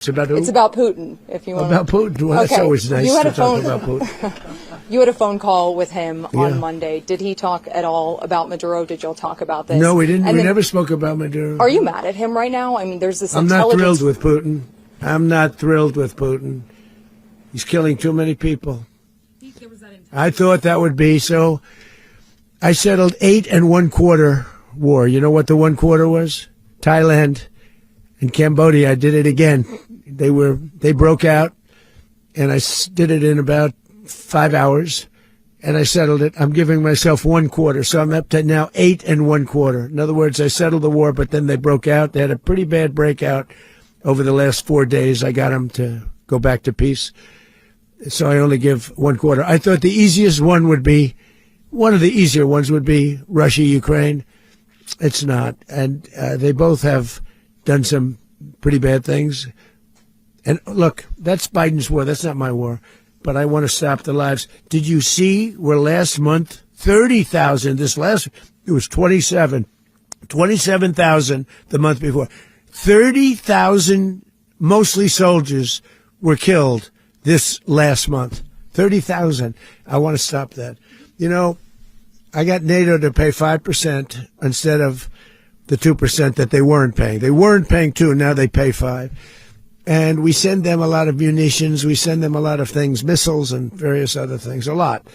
It's about who? It's about Putin, if you want. About Putin? Well, that's always nice to talk about Putin. You had a phone call with him on Monday. Did he talk at all about Maduro? Did y'all talk about this? No, we didn't. We never spoke about Maduro. Are you mad at him right now? I mean, there's this I'm not thrilled with Putin. I'm not thrilled with Putin. He's killing too many people. I thought that would be so. I settled 8 1/4 war. You know what the 1/4 was? Thailand and Cambodia. I did it again. They broke out, and I did it in about 5 hours, and I settled it. I'm giving myself 1/4, so I'm up to now 8 1/4. In other words, I settled the war, but then they broke out. They had a pretty bad breakout over the last 4 days. I got them to go back to peace, so I only give 1/4. I thought the easiest one would be, one of the easier ones would be Russia, Ukraine. It's not, and they both have done some pretty bad things. And look, that's Biden's war. That's not my war. But I want to stop the lives. Did you see where last month, 30,000, it was 27,000 the month before. 30,000, mostly soldiers, were killed this last month. 30,000. I want to stop that. You know, I got NATO to pay 5% instead of the 2% that they weren't paying. They weren't paying 2, now they pay 5. And we send them a lot of munitions. We send them a lot of things, missiles and various other things, a lot.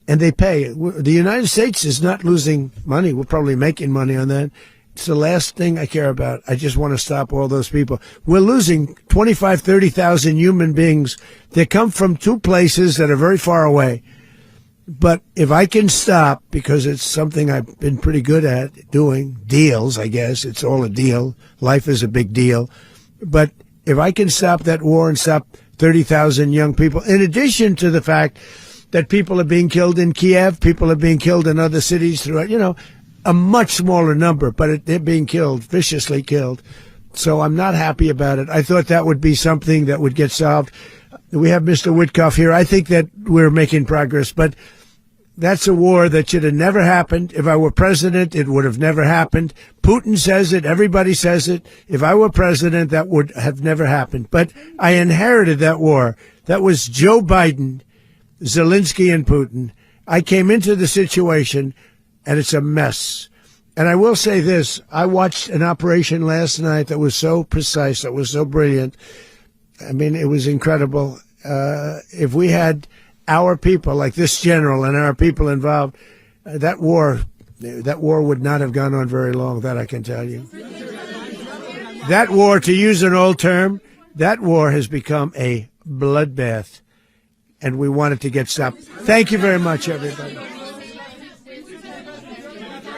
And they pay. The United States is not losing money. We're probably making money on that. It's the last thing I care about. I just want to stop all those people. We're losing 25, 30,000 human beings. They come from 2 places that are very far away. But if I can stop, because it's something I've been pretty good at doing, deals, I guess. It's all a deal. Life is a big deal. But if I can stop that war and stop 30,000 young people, in addition to the fact that people are being killed in Kiev, people are being killed in other cities throughout, a much smaller number, but they're being killed, viciously killed. So I'm not happy about it. I thought that would be something that would get solved. We have Mr. Witkoff here. I think that we're making progress, but that's a war that should have never happened. If I were president, it would have never happened. Putin says it. Everybody says it. If I were president, that would have never happened. But I inherited that war. That was Joe Biden, Zelensky, and Putin. I came into the situation, and it's a mess. And I will say this. I watched an operation last night that was so precise, that was so brilliant. I mean, it was incredible. If we had our people, like this general and our people involved, that war would not have gone on very long, that I can tell you. That war, to use an old term, that war has become a bloodbath, and we want it to get stopped. Thank you very much, everybody.